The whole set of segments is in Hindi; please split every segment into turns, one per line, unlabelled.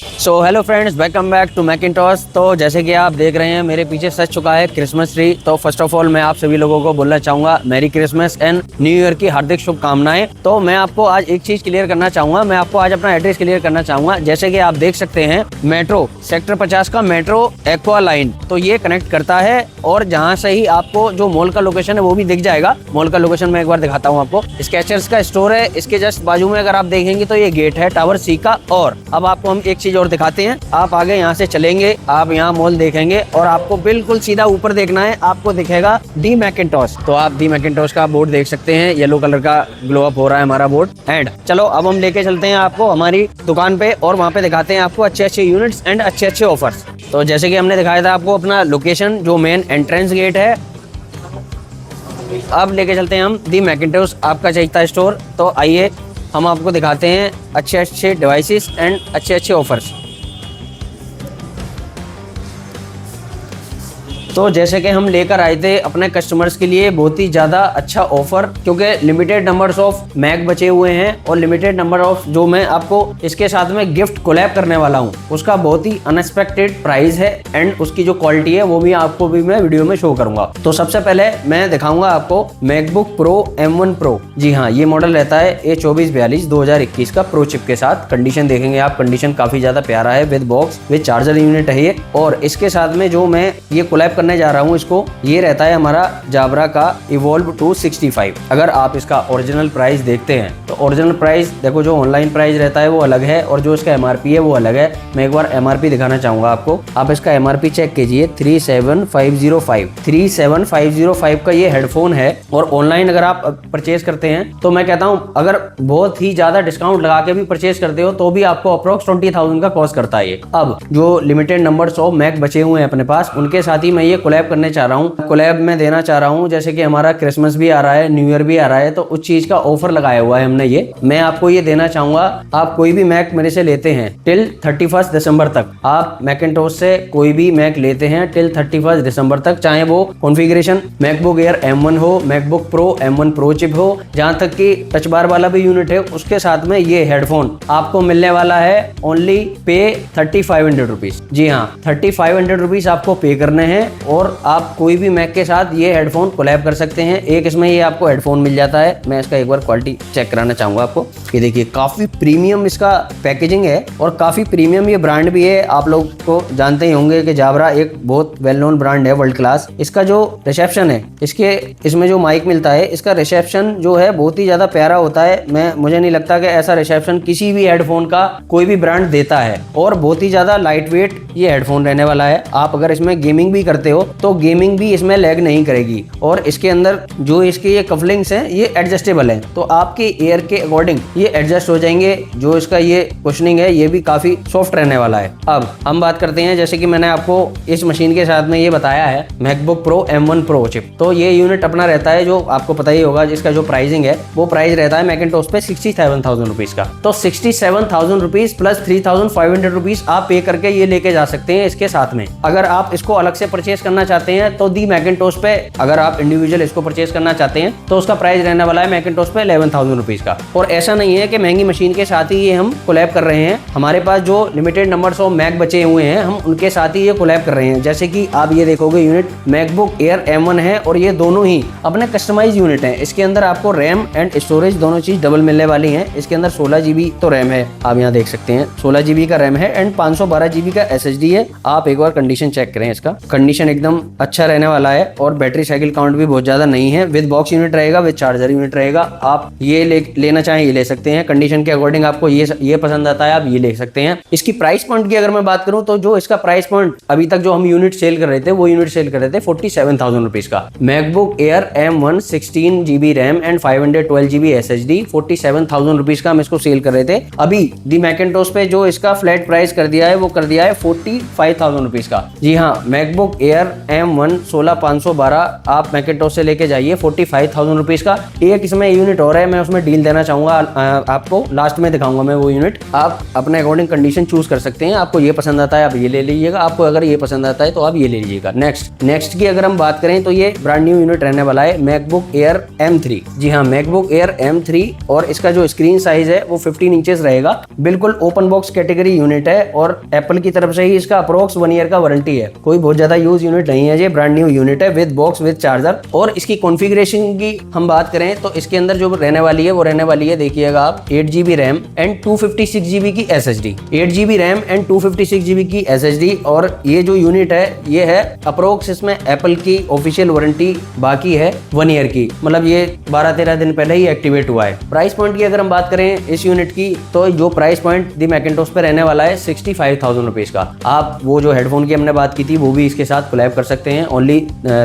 So hello friends, welcome back to Macintosh. तो जैसे कि आप देख रहे हैं मेरे पीछे सज चुका है क्रिसमस ट्री। तो फर्स्ट ऑफ ऑल मैं आप सभी लोगों को बोलना चाहूंगा merry Christmas and new year की हार्दिक शुभकामनाएं। तो मैं आपको आज एक चीज क्लियर करना चाहूंगा, मैं आपको आज अपना एड्रेस क्लियर करना चाहूंगा। जैसे कि आप देख सकते हैं मेट्रो सेक्टर 50 का मेट्रो एक्वा लाइन, तो ये कनेक्ट करता है और जहाँ से ही आपको जो मॉल का लोकेशन है वो भी दिख जाएगा। मॉल का लोकेशन मैं एक बार दिखाता हूँ आपको। स्केचर्स का स्टोर है, इसके जस्ट बाजू में अगर आप देखेंगे तो ये गेट है टावर सी का। और अब आपको हम एक चीज और दिखाते हैं। आप आगे यहाँ से चलेंगे, आप यहाँ मॉल देखेंगे और आपको बिल्कुल सीधा ऊपर देखना है, आपको दिखेगा दी मैकिंटॉश। तो आप दी मैकिंटॉश का बोर्ड देख सकते हैं, येलो कलर का ग्लो अप हो रहा है हमारा बोर्ड। एंड चलो अब हम लेके चलते हैं आपको हमारी दुकान पे और वहाँ पे दिखाते हैं आपको अच्छे अच्छे यूनिट्स एंड अच्छे अच्छे ऑफर्स। तो जैसे कि हमने दिखाया था आपको अपना लोकेशन जो मेन एंट्रेंस गेट है, अब लेके चलते हैं हम दी मैकिंटॉश आपका चाहिए स्टोर। तो आइए हम आपको दिखाते हैं अच्छे अच्छे डिवाइसेस एंड अच्छे अच्छे ऑफर्स। तो जैसे कि हम लेकर आए थे अपने कस्टमर्स के लिए बहुत ही ज़्यादा अच्छा ऑफर, क्योंकि लिमिटेड नंबर्स ऑफ मैक बचे हुए हैं और लिमिटेड नंबर ऑफ जो मैं आपको इसके साथ में गिफ्ट कोलैब करने वाला हूं उसका बहुत ही अनएक्सपेक्टेड प्राइस है एंड उसकी जो क्वालिटी है वो भी आपको भी मैं वीडियो में शो करूंगा। तो सबसे पहले मैं दिखाऊंगा आपको मैकबुक प्रो M1 प्रो। जी हाँ, ये मॉडल रहता है A2442 2021 का प्रो चिप के साथ। कंडीशन देखेंगे आप, कंडीशन काफ़ी ज़्यादा प्यारा है, with box with charger unit है ये। और इसके साथ में जो मैं ये कोलैब करने जा रहा हूं इसको, ये रहता है हमारा जाब्रा का इवॉल्व 265। अगर आप इसका ओरिजिनल प्राइस देखते हैं तो ओरिजिनल प्राइस देखो, जो ऑनलाइन प्राइस रहता है वो अलग है और जो इसका MRP है वो अलग है। मैं एक बार MRP दिखाना चाहूंगा आपको, आप इसका MRP चेक कीजिए 37505 का ये हेडफोन है। और ऑनलाइन अगर आप परचेज करते हैं तो मैं कहता हूँ अगर बहुत ही ज्यादा डिस्काउंट लगा के भी परचेज करते हो तो भी आपको अप्रोक्स 20,000 का कॉस्ट करता है ये। अब जो लिमिटेड नंबर्स ऑफ मैक बचे हुए हैं अपने पास, उनके साथ ही मैं ये कोलैब करने चाह रहा हूँ, कोलैब में देना चाह रहा हूँ। जैसे कि हमारा क्रिसमस भी आ रहा है, न्यू ईयर भी आ रहा है, तो उस चीज का ऑफर लगाया हुआ है हमने ये। मैं आपको ये देना चाहूंगा, आप कोई भी मैक मेरे से लेते हैं टिल 31 दिसंबर तक, आप मैकिंटॉश से कोई भी मैक लेते हैं टिल 31 दिसंबर तक, चाहे वो कॉन्फ़िगरेशन मैकबुक एयर M1 हो, MacBook Pro M1 pro chip हो, जहां तक कि टच बार वाला भी यूनिट है, उसके साथ में ये हेडफोन आपको मिलने वाला है ओनली पे 3500 रुपीज। जी हाँ, 3500 रुपीज आपको पे करने हैं और आप कोई भी मैक के साथ ये हेडफोन कोलैब कर सकते हैं। एक इसमें ये आपको हेडफोन मिल जाता है। मैं इसका एक बार क्वालिटी चेक कराना चाहूंगा आपको। ये देखिए, काफी प्रीमियम इसका पैकेजिंग है और काफी प्रीमियम ये ब्रांड भी है। आप लोग को जानते ही होंगे कि जाब्रा एक बहुत वेल नोन ब्रांड है, वर्ल्ड क्लास। इसका जो रिसेप्शन है, इसमें जो माइक मिलता है, इसका रिसेप्शन जो है बहुत ही ज्यादा प्यारा होता है। मुझे नहीं लगता कि ऐसा रिसेप्शन किसी भी हेडफोन का कोई भी ब्रांड देता है। और बहुत ही ज्यादा लाइट वेट ये हेडफोन रहने वाला है। आप अगर इसमें गेमिंग भी करते हो तो गेमिंग भी इसमें लैग नहीं करेगी। और इसके अंदर जो इसके ये कफलिंग्स हैं ये एडजस्टेबल हैं, तो आपके एयर के अकॉर्डिंग ये एडजस्ट हो जाएंगे। जो इसका ये कुशनिंग है ये भी काफी सॉफ्ट रहने वाला है। अब हम बात करते हैं, जैसे कि मैंने आपको इस मशीन के साथ में ये बताया है MacBook Pro M1 pro chip. तो ये यूनिट अपना रहता है, जो आपको पता ही होगा, जिसका जो प्राइसिंग है वो प्राइस रहता है मैकिंटॉश पे 67,000 रुपीज का। तो 67,000 रुपीज प्लस 3,500 रुपीज आप पे करके ये लेके जा सकते हैं इसके साथ में। अगर आप इसको अलग से परचेज करना चाहते हैं तो दी मैकिंटॉश पे, अगर आप इंडिविजुअल इसको परचेज करना चाहते हैं तो उसका प्राइस रहने वाला है मैकिंटॉश पे 11,000 रुपीज का। और ऐसा नहीं है कि महंगी मशीन के साथ ही ये हम कोलैब कर रहे हैं, हमारे पास जो लिमिटेड नंबर्स ऑफ मैक बचे हुए हैं हम उनके साथ ही ये कोलैब कर रहे हैं। जैसे कि आप ये देखोगे यूनिट मैकबुक एयर M1 है और ये दोनों ही अपने कस्टमाइज यूनिट हैं। इसके अंदर आपको रैम एंड स्टोरेज दोनों चीज डबल मिलने वाली हैं। इसके अंदर 16 GB तो रैम है, आप यहाँ देख सकते हैं 16 GB का रैम है एंड 512 GB का SSD है। आप एक बार कंडीशन चेक करें, इसका कंडीशन एकदम अच्छा रहने वाला है और बैटरी साइकिल काउंट भी बहुत ज्यादा नहीं है। विद बॉक्स यूनिट रहेगा, विद चार्जर यूनिट रहेगा। आप ये लेना चाहें ये ले सकते हैं, कंडीशन के अकॉर्डिंग आपको ये पसंद आता है आप ये ले सकते हैं। इसकी प्राइस पॉइंट की अगर मैं बात करूं तो जो इसका प्राइस पॉइंट अभी तक जो हम यूनिट सेल कर रहे थे वो यूनिट सेल कर रहे थे 47,000 रुपीज का। MacBook air M1 16 GB RAM and 512 GB SSD 47,000 rupees का हम इसको सेल कर रहे थे। अभी दी मैकिंटॉश पे जो इसका फ्लैट प्राइस कर दिया है वो कर दिया है 45,000 रुपीज का। जी हाँ, मैकबुक एयर एयर M1 16512 आप मैकेंटोश से लेके जाइए 45,000 रुपीज़ का। एक इसमें यूनिट और है, मैं उसमें डील देना चाहूँगा आपको, लास्ट में दिखाऊंगा मैं वो यूनिट। आप अपने अकॉर्डिंग कंडीशन चूज कर सकते हैं, आपको ये पसंद आता है आप ये ले लीजिएगा, आपको अगर ये पसंद आता है तो आप ये ले लीजिएगा। नेक्स्ट की अगर हम बात करें तो ये ब्रांड न्यू यूनिट रहने वाला है मैकबुक एयर M3। जी हाँ, मैकबुक एयर M3 और इसका जो स्क्रीन साइज है वो 15 इंचेस रहेगा। बिल्कुल ओपन बॉक्स कैटेगरी यूनिट है और एप्पल की तरफ से ही इसका अप्रोक्स 1 ईयर का वारंटी है। कोई बहुत ज्यादा यूज यूनिट नहीं है, ये ब्रांड न्यू यूनिट है विद बॉक्स विद चार्जर। और इसकी कॉन्फ़िगरेशन की हम बात करें तो इसके अंदर जो रहने वाली है वो रहने वाली है, देखिएगा आप, 8GB रैम एंड 256GB की SSD। 8GB RAM and 256GB की SSD। और ये जो यूनिट है ये है अप्रोक्स, इसमें एप्पल की ऑफिशियल वारंटी बाकी है 1 ईयर की, मतलब ये 12-13 दिन पहले ही एक्टिवेट हुआ है। प्राइस पॉइंट की अगर हम बात करें इस यूनिट की तो जो प्राइस पॉइंट दी मैकेंटोश पे रहने वाला है 65,000 रुपीज का। आप वो जो हेडफोन की हमने बात की थी वो भी इसके साथ कोलैब कर सकते हैं, ओनली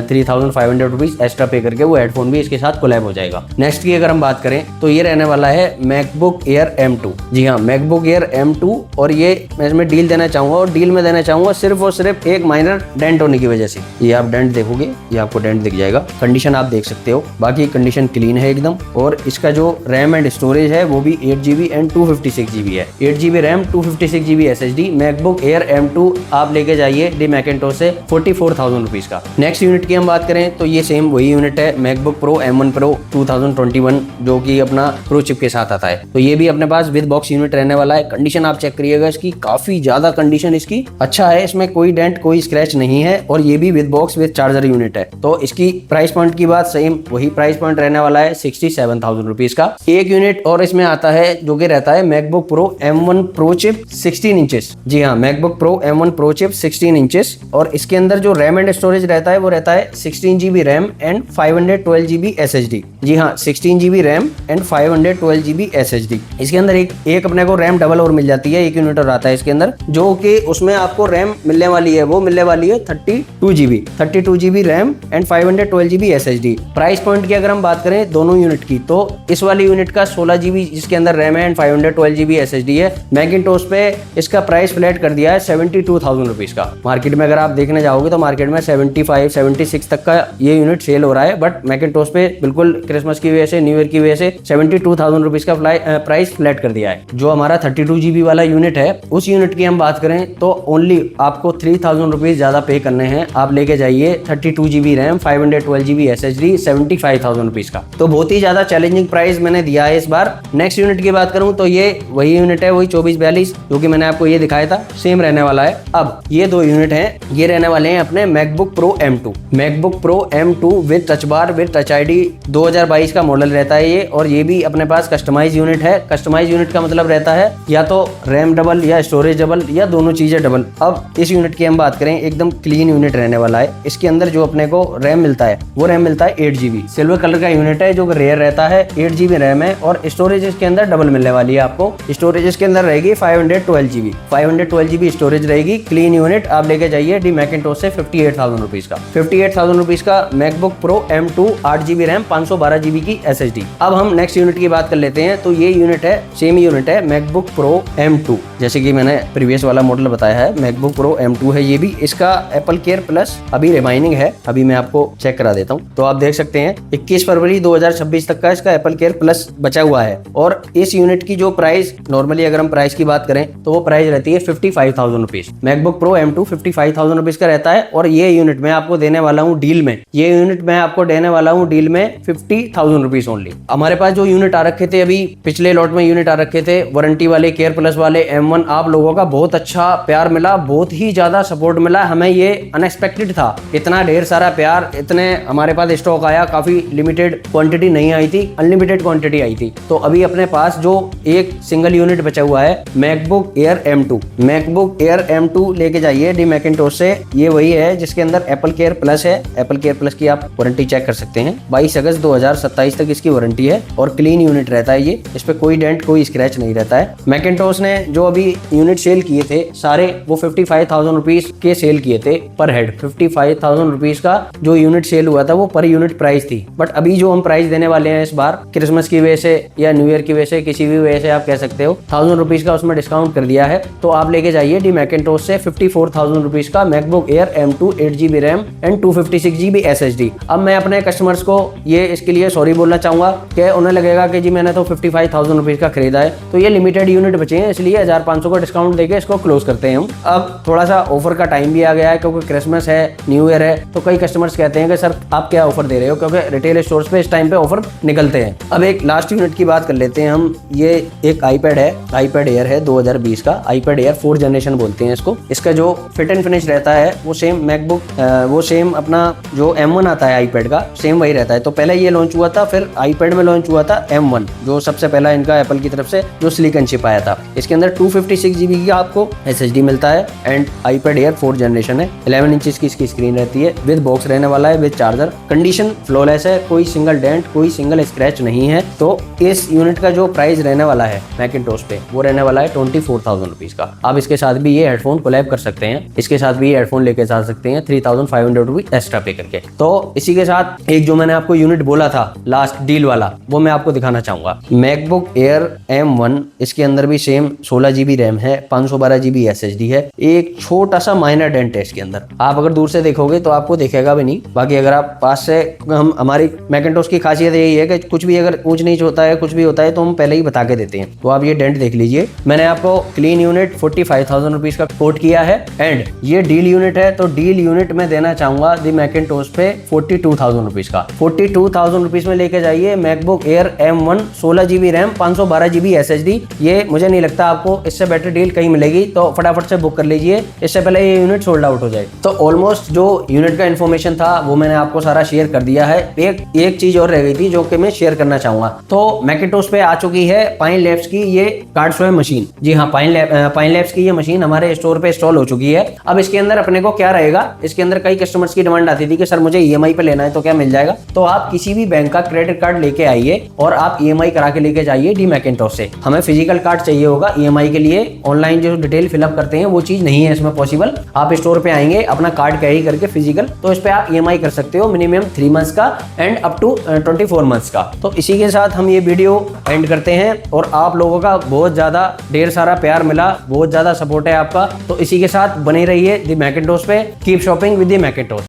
3,500 रुपीज एक्स्ट्रा पे करके वो हेडफोन भी इसके साथ कोलैब हो जाएगा। नेक्स्ट की अगर हम बात करें तो ये रहने वाला है मैकबुक एयर M2। जी हाँ, मैकबुक एयर M2। और ये मैं इसमें डील देना चाहूंगा, और डील में देना चाहूंगा सिर्फ और सिर्फ एक माइनर डेंट होने की वजह से। ये आप डेंट देखोगे, ये आपको डेंट दिख जाएगा, कंडीशन आप देख सकते हो, बाकी कंडीशन क्लीन है एकदम। और इसका जो रैम एंड स्टोरेज है वो भी 8GB एंड 256GB है। 8GB RAM 256GB SSD MacBook air M2 आप लेके जाइए डी मैकेंटोश से 44,000 रुपीज का। नेक्स्ट यूनिट की हम बात करें तो ये सेम वही यूनिट है मैकबुक प्रो M1 Pro 2021 जो कि अपना प्रो चिप के साथ आता है। तो ये भी अपने पास विद बॉक्स यूनिट रहने वाला है। कंडीशन आप चेक करिएगा इसकी, काफी ज्यादा कंडीशन इसकी अच्छा है, इसमें कोई डेंट कोई स्क्रैच नहीं है। और ये भी with box with charger unit है। तो इसकी प्राइस पॉइंट की बात सेम वही प्राइस पॉइंट रहने वाला है 67,000 रुपीज का। एक यूनिट और इसमें आता है जो कि रहता है MacBook Pro M1 Pro chip 16 inches. जी हाँ, MacBook Pro M1 Pro chip 16 inches. और इसके अंदर जो रैम एंड स्टोरेज रहता है वो रहता है 16GB RAM and 512GB SSD। जी हाँ, 16GB RAM and 512GB SSD। इसके अंदर एक अपने को रैम डबल और मिल जाती है, एक यूनिट और आता है इसके अंदर, जो कि उसमें आपको रैम मिलने वाली है वो मिलने वाली है 32GB RAM and 512GB SSD। Price point की अगर हम बात करें दोनों यूनिट की तो इस वाली यूनिट का 16GB जिसके अंदर रैम है एंड 512GB SSD है, मैकेंटोश पे इसका प्राइस फ्लैट कर दिया है 72,000 रुपीज का। मार्केट में अगर आप देखने जाओगे तो मार्केट में 75-76 तक का ये यूनिट सेल हो रहा है, बट मैकेंटोश पे बिल्कुल क्रिसमस की वजह से, न्यू ईयर की वजह से 72,000 रुपीज का प्राइस फ्लैट कर दिया है। जो हमारा 32GB वाला यूनिट है उस यूनिट की हम बात करें तो ओनली आपको 3,000 रुपीज ज्यादा पे करने हैं। आप लेके जाइए 32GB RAM 512GB SSD 75,000 rupees का। तो बहुत ही ज्यादा चैलेंजिंग प्राइस मैंने दिया है इस बार। नेक्स्ट यूनिट की बात करूं तो ये वही यूनिट है, वही 2442 जो कि मैंने आपको ये दिखाया था, सेम रहने वाला है। अब ये दो यूनिट हैं, ये रहने वाले हैं अपने MacBook pro M2। MacBook pro M2 with touch bar with touch ID 2022 का मॉडल रहता है ये। और ये भी अपने पास कस्टमाइज यूनिट है। कस्टमाइज यूनिट का मतलब रहता है या तो रैम डबल या स्टोरेज डबल या दोनों चीजें डबल। अब इस यूनिट की हम बात करें, एकदम क्लीन यूनिट रहने वाला है। इसके अंदर जो अपने को रैम मिलता है वो रैम मिलता है 8GB, सिल्वर कलर का यूनिट है जो रेयर रहता है। 8GB रैम है और स्टोरेज इसके अंदर डबल मिलने वाली है आपको। स्टोरेज इसके अंदर रहेगी 512GB स्टोरेज रहेगी। क्लीन यूनिट आप लेके जाइए डी मैकेंटोश से 58,000 रुपीज का। 58,000 रुपीज का MacBook pro M2 8GB RAM 512GB की SSD। अब हम नेक्स्ट यूनिट की बात कर लेते हैं। तो ये यूनिट है, सेम यूनिट है मैकबुक प्रो M2, जैसे कि मैंने प्रीवियस वाला मॉडल बताया है मैकबुक प्रो M2 है ये भी। इसका एप्पल केयर प्लस अभी रिमाइनिंग है, अभी मैं आपको चेक करा देता हूँ। तो आप देख सकते हैं 21 फरवरी 2026 तक का इसका एप्पल केयर प्लस बचा हुआ है। और इस यूनिट की जो प्राइस, नॉर्मली अगर हम प्राइस की बात करें तो वो प्राइस रहती है 55,000 rupees. MacBook pro M2 55,000 rupees का रहता है। और ये यूनिट मैं आपको देने वाला हूँ डील में, ये यूनिट मैं आपको देने वाला हूँ डील में 50,000 रुपीज ओनली। हमारे पास जो यूनिट आ रखे थे, अभी पिछले लॉट में यूनिट आ रखे थे वारंटी वाले केयर प्लस वाले M1, आप लोगों का बहुत अच्छा प्यार मिला, बहुत ही ज्यादा सपोर्ट मिला हमें। ये अनएक्सपेक्टेड था, इतना ढेर सारा प्यार, इतने हमारे पास स्टॉक आया, काफी लिमिटेड क्वांटिटी नहीं आई थी, अनलिमिटेड क्वांटिटी आई थी। तो अभी अपने पास जो एक सिंगल यूनिट बचा हुआ है MacBook air M2, MacBook air M2 लेके जाइए डी मैकेंटोश से। ये वही है जिसके अंदर एप्पल केयर प्लस है। एप्पल केयर प्लस की आप वारंटी चेक कर सकते हैं, 22 अगस्त 2027 तक इसकी वारंटी है। और क्लीन यूनिट रहता है ये, इस पे कोई डेंट कोई स्क्रैच नहीं रहता है। मैकेंटोश ने जो अभी यूनिट सेल किए थे सारे वो 55,000 रुपीज के सेल किए थे पर हेड। 55,000 रुपीज का जो यूनिट सेल हुआ था वो पर यूनिट प्राइस थी। बट अभी जो हम प्राइस देने वाले हैं इस बार क्रिसमस की वजह से या न्यू ईयर की वजह से, किसी भी वजह से आप कह सकते हो, 1000 रुपीज का उसमें डिस्काउंट कर दिया है। तो आप लेके जाइए डी मैकेंटोश से 54,000 रुपीज का MacBook air M2 8GB RAM and 256GB SSD। अब मैं अपने कस्टमर्स को ये इसके लिए सॉरी बोलना चाहूँगा कि उन्हें लगेगा कि जी मैंने तो 55,000 रुपीज़ का खरीदा है, तो ये लिमिटेड यूनिट बचे हैं, इसलिए 1500 का डिस्काउंट देके इसको क्लोज करते हैं हम। अब थोड़ा सा ऑफर का टाइम भी आ गया है क्योंकि क्रिसमस है, न्यू ईयर है, तो कई कस्टमर्स कहते हैं कि सर आप क्या ऑफर दे रहे हो, क्योंकि रिटेल स्टोर्स पे इस टाइम पे ऑफर निकलते हैं। अब एक लास्ट यूनिट की बात कर लेते हैं हम। ये एक आईपैड है, आईपैड एयर है 2020 का, आईपैड एयर 4th जनरेशन बोलते हैं इसको। इसका जो फिट एंड फिनिश रहता है वो सेम मैकबुक वो सेम अपना जो M1 आता है आईपैड का, सेम वही रहता है। तो पहले ये लॉन्च हुआ था, फिर आईपैड में लॉन्च हुआ था M1, जो सबसे पहला इनका एप्पल की तरफ से जो सिलिकॉन चिप आया था। इसके अंदर 256GB की आपको SSD मिलता है and iPad air 4th generation है। 11 इंचेस की इसकी स्क्रीन रहती है, विद बॉक्स रहने वाला है, विद चार्जर। कंडीशन फ्लॉलेस है, कोई सिंगल डेंट, कोई सिंगल स्क्रैच नहीं है। तो इस यूनिट का जो प्राइस रहने वाला है मैकिंटोश पे वो रहने वाला है 24,000 रुपीज का। आप इसके साथ भी ये हेडफोन कोलैब कर सकते हैं, इसके साथ भी ये हेडफोन लेके जा सकते हैं 3,500 रुपीज एक्स्ट्रा पे करके। तो इसी के साथ एक जो मैंने आपको यूनिट बोला था लास्ट डील वाला, वो मैं आपको दिखाना चाहूंगा। मैकबुक एयर M1, इसके अंदर भी सेम 16GB रैम है, 512GB SSD है। एक छोटा सा माइनर डेंट है इसके अंदर, आप अगर दूर से देखोगे तो आपको दिखेगा भी नहीं, बाकी अगर आप पास से, हम हमारी मैकिंटोश की खासियत यही है कि कुछ भी अगर ऊंच नीच होता है, कुछ भी होता है तो हम पहले ही बता के देते हैं। तो आप ये डेंट देख लीजिए। मैंने आपको क्लीन यूनिट 45,000 रुपीज का कोट किया है एंड ये डील यूनिट है, तो डील यूनिट में देना चाहूंगा दी मैकिंटोश पे 42,000 रुपीज का। 42,000 रुपीज में लेके जाइए MacBook air M1 16GB RAM 512GB SSD। ये मुझे नहीं लगता आपको इससे बेटर डील कहीं मिलेगी, तो फटाफट से बुक कर लीजिए, इससे पहले ये यूनिट सोल्ड आउट हो जाए। तो ऑलमोस्ट जो यूनिट का इन्फॉर्मेशन था वो मैंने आपको सारा शेयर कर दिया है। एक चीज और रह गई थी जो कि मैं शेयर करना चाहूंगा। तो मैकिंटोश पे आ चुकी है पाइन लैब्स की ये कार्ड स्वैप मशीन। जी हाँ, पाइन लैब्स की ये मशीन हमारे स्टोर पे इंस्टॉल हो चुकी है। अब इसके अंदर अपने को क्या रहेगा, इसके अंदर कई कस्टमर्स की डिमांड आती थी कि सर मुझे EMI पे लेना है तो क्या मिल जाएगा। तो आप किसी भी बैंक का क्रेडिट कार्ड लेके आइए और आप EMI करा के लेके जाइए डी मैकिंटोश से। हमें फिजिकल कार्ड चाहिए होगा EMI के लिए, ऑनलाइन जो डिटेल फिलअप करते हैं वो चीज नहीं है इसमें पॉसिबल। आप स्टोर पे आएंगे अपना कार्ड कैरी करके फिजिकल, तो इस पे आप EMI कर सकते हो मिनिमम 3 मंथ्स का एंड अप टू 24 मंथ्स का। तो इसी के साथ हम ये वीडियो एंड करते हैं और आप लोगों का बहुत ज्यादा ढेर सारा प्यार मिला, बहुत ज्यादा सपोर्ट है आपका। तो इसी के साथ बने रहिए दी मैकिंटोश पे। Keep shopping with the Macintosh.